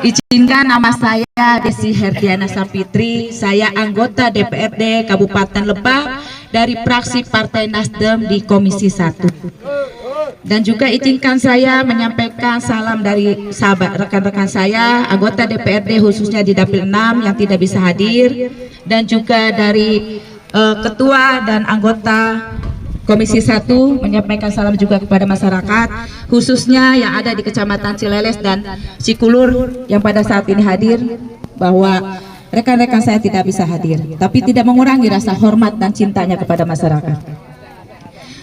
Izinkan nama saya Desi Herdiana Sapitri, saya anggota DPRD Kabupaten Lebak dari fraksi Partai Nasdem di Komisi 1. Dan juga izinkan saya menyampaikan salam dari sahabat rekan-rekan saya, anggota DPRD khususnya di Dapil 6 yang tidak bisa hadir, dan juga dari ketua dan anggota Komisi 1 menyampaikan salam juga kepada masyarakat khususnya yang ada di Kecamatan Cileles dan Cikulur yang pada saat ini hadir, bahwa rekan-rekan saya tidak bisa hadir, tapi tidak mengurangi rasa hormat dan cintanya kepada masyarakat.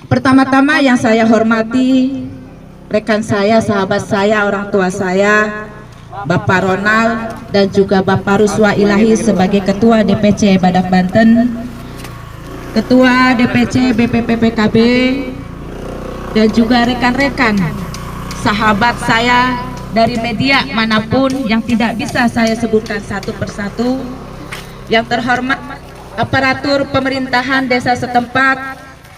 Pertama-tama yang saya hormati rekan saya, sahabat saya, orang tua saya, Bapak Ronald dan juga Bapak Ruswa Ilahi sebagai Ketua DPC Badak Banten, Ketua DPC BPP PKB, dan juga rekan-rekan sahabat saya dari media manapun yang tidak bisa saya sebutkan satu persatu. Yang terhormat aparatur pemerintahan desa setempat,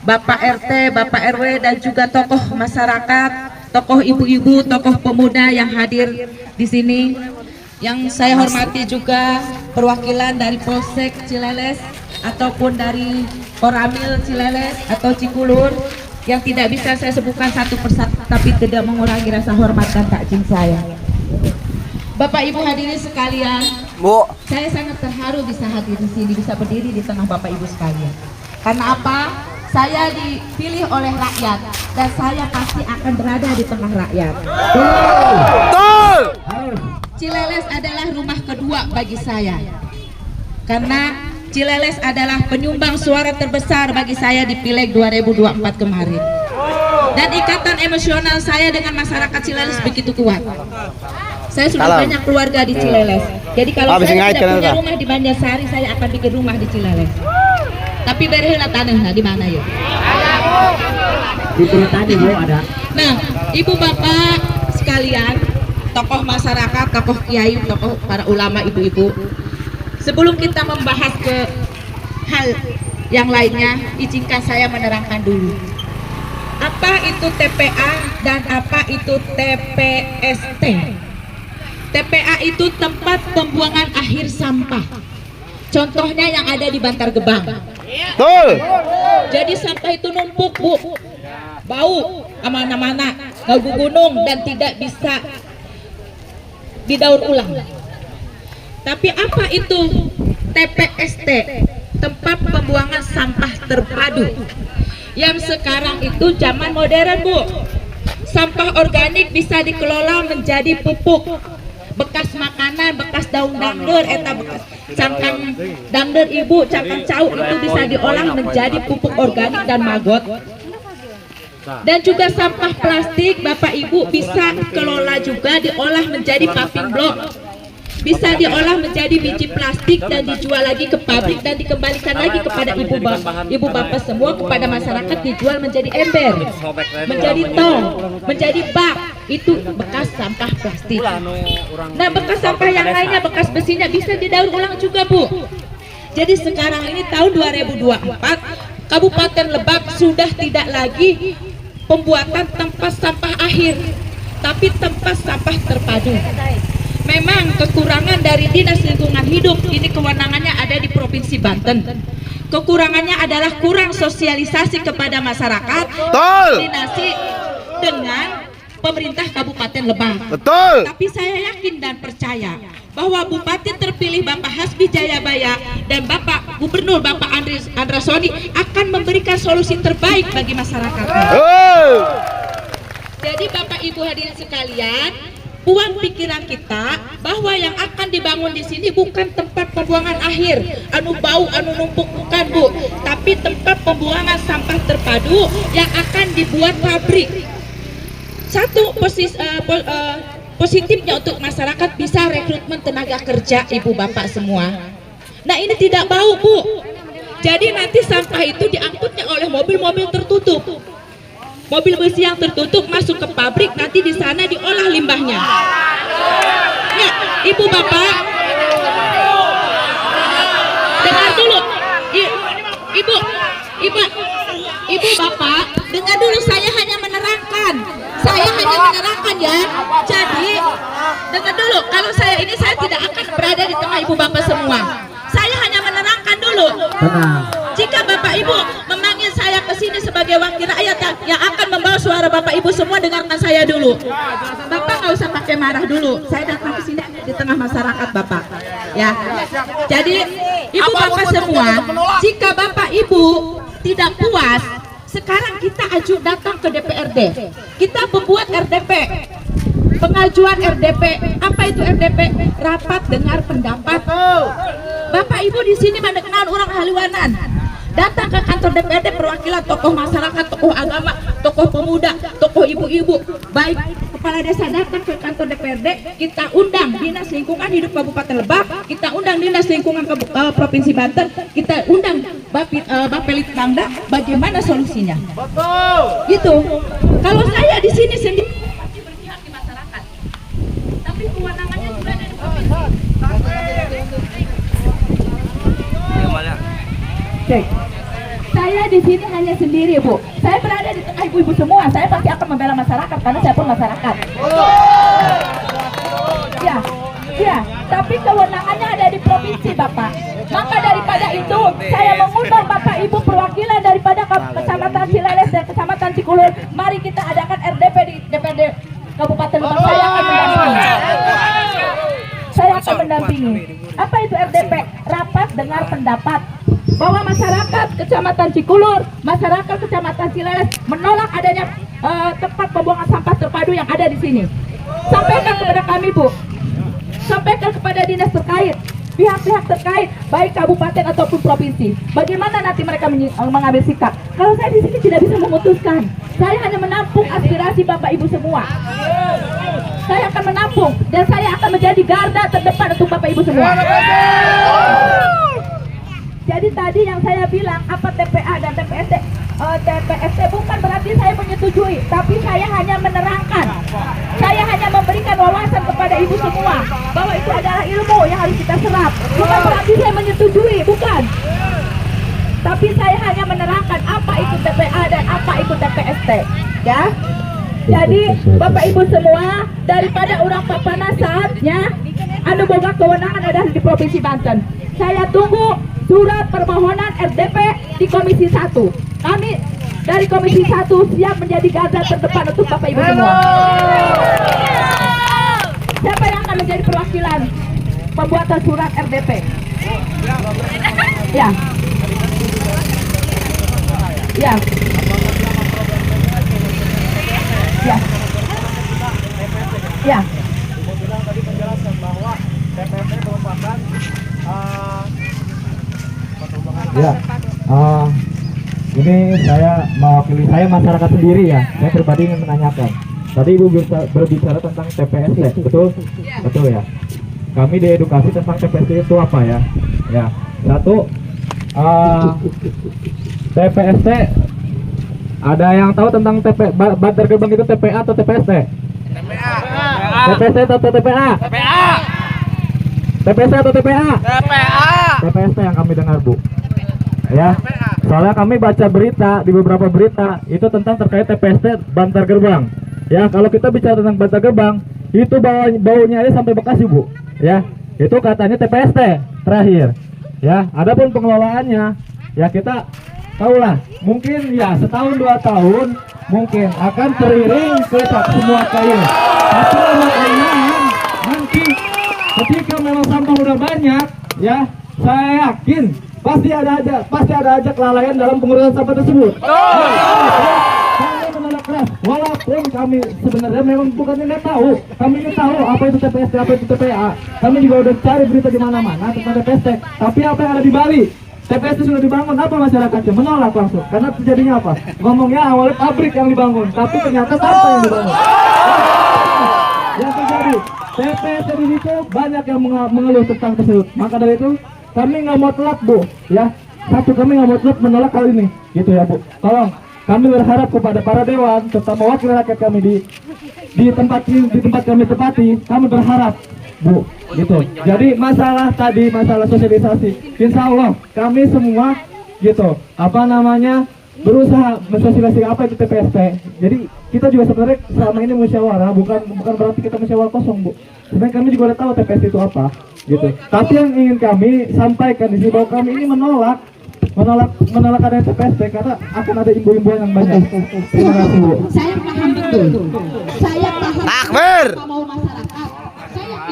Bapak RT, Bapak RW, dan juga tokoh masyarakat, tokoh ibu-ibu, tokoh pemuda yang hadir di sini. Yang saya hormati juga perwakilan dari Polsek Cileles ataupun dari Koramil Cileles atau Cikulur yang tidak bisa saya sebutkan satu persatu, tapi tidak mengurangi rasa hormat dan takjim saya. Bapak Ibu hadirin sekalian, Bu, saya sangat terharu bisa hadir di sini, bisa berdiri di tengah Bapak Ibu sekalian. Karena apa? Saya dipilih oleh rakyat dan saya pasti akan berada di tengah rakyat. Betul. Cileles adalah rumah kedua bagi saya. Karena Cileles adalah penyumbang suara terbesar bagi saya di Pileg 2024 kemarin. Dan ikatan emosional saya dengan masyarakat Cileles begitu kuat. Saya sudah banyak keluarga di Cileles. Jadi kalau saya tidak punya rumah di Banjarsari, saya akan bikin rumah di Cileles. Tapi berheula tanahnya di mana ya? Di tadi ada. Nah, Ibu Bapak sekalian, tokoh masyarakat, tokoh kiai, tokoh para ulama, ibu-ibu. Sebelum kita membahas ke hal yang lainnya, izinkan saya menerangkan dulu apa itu TPA dan apa itu TPST. TPA itu tempat pembuangan akhir sampah. Contohnya yang ada di Bantar Gebang. Betul. Jadi sampah itu numpuk, Bu, bau mana-mana, bau gunung dan tidak bisa didaur ulang. Tapi apa itu TPST? Tempat pembuangan sampah terpadu. Yang sekarang itu zaman modern, Bu. Sampah organik bisa dikelola menjadi pupuk. Bekas makanan, bekas daun dangder, eta bekas cangkang dangder ibu, cangkang cau itu bisa diolah menjadi pupuk organik dan maggot. Dan juga sampah plastik, Bapak Ibu, bisa kelola juga diolah menjadi paving block. Bisa diolah menjadi biji plastik dan dijual lagi ke pabrik dan dikembalikan lagi kepada ibu bapak semua, kepada masyarakat, dijual menjadi ember, menjadi tong, menjadi bak. Itu bekas sampah plastik. Nah, bekas sampah yang lainnya, bekas besinya bisa didaur ulang juga, Bu. Jadi sekarang ini tahun 2024, Kabupaten Lebak sudah tidak lagi pembuatan tempat sampah akhir, tapi tempat sampah terpadu. Memang kekurangan dari Dinas Lingkungan Hidup, ini kewenangannya ada di Provinsi Banten. Kekurangannya adalah kurang sosialisasi kepada masyarakat, koordinasi dengan pemerintah Kabupaten Lebak. Betul. Tapi saya yakin dan percaya bahwa Bupati terpilih Bapak Hasbi Jayabaya dan Bapak Gubernur Bapak Andrasoni akan memberikan solusi terbaik bagi masyarakat. Jadi Bapak Ibu hadirin sekalian, buang pikiran kita bahwa yang akan dibangun di sini bukan tempat pembuangan akhir anu bau anu numpuk, bukan, Bu, tapi tempat pembuangan sampah terpadu yang akan dibuat pabrik. Satu positifnya untuk masyarakat, bisa rekrutmen tenaga kerja ibu bapak semua. Nah, ini tidak bau, Bu. Jadi nanti sampah itu diangkutnya oleh mobil-mobil tertutup. Mobil besi yang tertutup masuk ke pabrik, nanti di sana diolah limbahnya. Ya, ibu bapak, dengar dulu, ibu bapak, dengar dulu, saya hanya menerangkan ya. Jadi kalau saya ini saya tidak akan berada di tengah ibu bapak semua. Saya hanya menerangkan dulu. Jika bapak ibu memanggil saya ke sini sebagai wakil rakyat yang akan membawa suara bapak ibu semua, dengarkan saya dulu. Bapak nggak usah pakai marah dulu. Saya datang ke sini di tengah masyarakat bapak. Ya. Jadi ibu bapak semua, jika bapak ibu tidak puas, sekarang kita datang ke DPRD. Kita membuat RDP. Pengajuan RDP. Apa itu RDP? Rapat dengar pendapat. Bapak ibu di sini mendengar orang Haliwanan. Datang ke kantor DPRD, perwakilan tokoh masyarakat, tokoh agama, tokoh pemuda, tokoh ibu-ibu, baik kepala desa datang ke kantor DPRD. Kita undang Dinas Lingkungan Hidup Kabupaten Lebak, kita undang Dinas Lingkungan Provinsi Banten, kita undang Bapelitbangda. Bagaimana solusinya? Betul. Gitu. Kalau saya di sini sendiri berpihak di masyarakat, tapi kewenangannya juga ada di provinsi. Cek. Saya di sini hanya sendiri, Bu. Saya berada di tengah ibu-ibu semua. Saya pasti akan membela masyarakat karena saya pun masyarakat. Ya, ya. Tapi kewenangannya ada di provinsi, Bapak. Maka daripada itu, saya mengundang Bapak Ibu perwakilan daripada Kecamatan Cileles dan Kecamatan Cikulur. Mari kita adakan RDP di DPRD Kabupaten Lebak. Saya akan mendampingi. Saya akan mendampingi. Apa itu RDP? Rapat dengar pendapat. Bahwa masyarakat Kecamatan Cikulur, masyarakat Kecamatan Cileles menolak adanya tempat pembuangan sampah terpadu yang ada di sini. Sampaikan kepada kami, Bu. Sampaikan kepada dinas terkait, pihak-pihak terkait, baik kabupaten ataupun provinsi. Bagaimana nanti mereka mengambil sikap? Kalau saya di sini tidak bisa memutuskan. Saya hanya menampung aspirasi Bapak Ibu semua. Saya akan menampung dan saya akan menjadi garda terdepan untuk Bapak Ibu semua. Jadi tadi yang saya bilang apa TPA dan TPST bukan berarti saya menyetujui, tapi saya hanya menerangkan. Saya hanya memberikan wawasan kepada ibu semua bahwa itu adalah ilmu yang harus kita serap. Bukan berarti saya menyetujui, bukan. Tapi saya hanya menerangkan apa itu TPA dan apa itu TPST, ya. Jadi Bapak Ibu semua, daripada orang papanasatnya anu boga kewenangan ada di Provinsi Banten. Saya tunggu surat permohonan RDP di Komisi 1. Kami dari Komisi 1 siap menjadi garda terdepan untuk Bapak Ibu semua. Siapa yang akan menjadi perwakilan pembuatan surat RDP? Ya. Ya. Ya. Ya. Tadi menjelaskan bahwa TPST merupakan ya, ini saya mewakili saya masyarakat sendiri ya. Saya pribadi ingin menanyakan. Tadi Ibu berbicara tentang TPST, betul? Ya. Betul ya. Kami diedukasi tentang TPST itu apa ya? Ya, satu TPST. Ada yang tahu tentang bantar gerbang itu TPA atau TPST? TPA. TPST atau TPA? TPA. TPST atau TPA? TPA. TPST yang kami dengar, Bu. Ya. Soalnya kami baca berita di beberapa berita itu tentang terkait TPST bantar gerbang. Ya, kalau kita bicara tentang bantar gerbang, itu baunya aja sampai Bekasi, Bu. Ya. Itu katanya TPST terakhir. Ya, adapun pengelolaannya ya kita tahulah, mungkin ya setahun 2 tahun mungkin akan teriring ke semua kayu. Tapi nanti ketika memang sampah udah banyak, ya saya yakin pasti ada aja kelalaian dalam pengurusan sampah tersebut. Kami menolak keras, walaupun kami sebenarnya memang bukannya nggak tahu, kami nggak tahu apa itu TPST, apa itu TPA. Kami juga udah cari berita di mana-mana tentang TPST. Tapi apa yang ada di Bali? TPST sudah dibangun, apa masyarakatnya menolak langsung karena terjadinya apa? Ngomongnya awalnya pabrik yang dibangun, tapi ternyata sampah yang dibangun. Yang terjadi TPST di situ banyak yang mengeluh tentang tersebut. Maka dari itu kami nggak mau telat, Bu. Ya, satu kami nggak mau telat menolak hal ini, gitu ya, Bu. Tolong kami berharap kepada para dewan serta wakil rakyat kami di tempat kami tempati, kami berharap, Bu, gitu. Jadi masalah tadi, masalah sosialisasi, insya Allah kami semua gitu, berusaha mensosialisasikan apa itu TPST. Jadi kita juga sebenarnya selama ini musyawarah, bukan berarti kita musyawarah kosong, Bu. Sebenarnya kami juga udah tahu TPST itu apa, gitu. Tapi yang ingin kami sampaikan di sini bahwa kami ini menolak adanya TPST karena akan ada imbau-imbauan yang banyak. Terima kasih, Bu. Saya paham betul. Saya paham. Takbir. Mau masyarakat.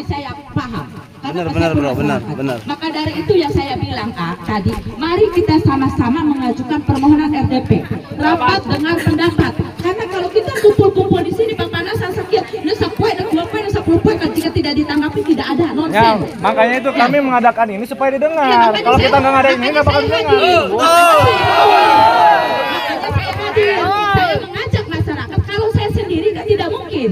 Saya paham. Benar, bro, benar. Maka dari itu yang saya bilang tadi, mari kita sama-sama mengajukan permohonan RDP, rapat dengan pendapat. Karena kalau kita kumpul-kumpul di sini, Bang Panas sakit, nasa kue, nasa kue, kan jika tidak ditanggapi tidak ada nonsen. Ya, makanya itu kami mengadakan ini supaya didengar. Kalau kita nggak ngadain ini nggak bakal didengar. Makanya saya hadir, saya mengajak masyarakat. Kalau saya sendiri kan tidak mungkin.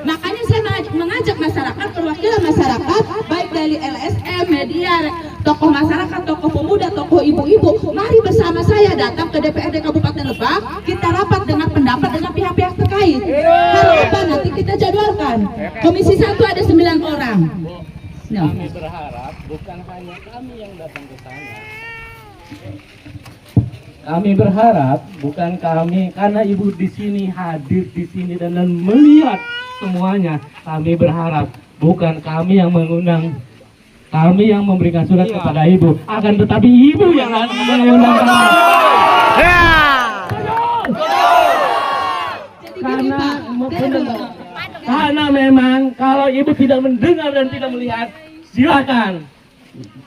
Makanya saya mengajak masyarakat, perwakilan masyarakat, baik dari LSM, media, tokoh masyarakat, tokoh pemuda, tokoh ibu-ibu, mari bersama saya datang ke DPRD Kabupaten Lebak, kita rapat dengan pendapat dengan pihak-pihak terkait. Hari apa nanti kita jadwalkan. Komisi 1 ada 9 orang. No. Kami berharap bukan hanya kami yang datang ke sana. Kami berharap bukan kami, karena ibu di sini hadir di sini dan melihat semuanya. Kami berharap bukan kami yang mengundang, kami yang memberikan surat kepada ibu, akan tetapi ibu yang mengundang kami. Karena memang kalau ibu tidak mendengar dan tidak melihat, silakan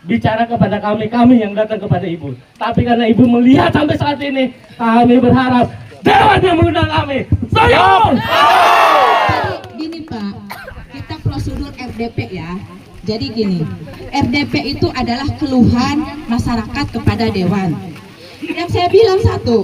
bicara kepada kami yang datang kepada ibu. Tapi karena ibu melihat sampai saat ini, kami berharap Dewan yang mengundang kami. Sayang! Gini Pak, kita prosedur RDP ya. Jadi gini, RDP itu adalah keluhan masyarakat kepada Dewan. Yang saya bilang satu,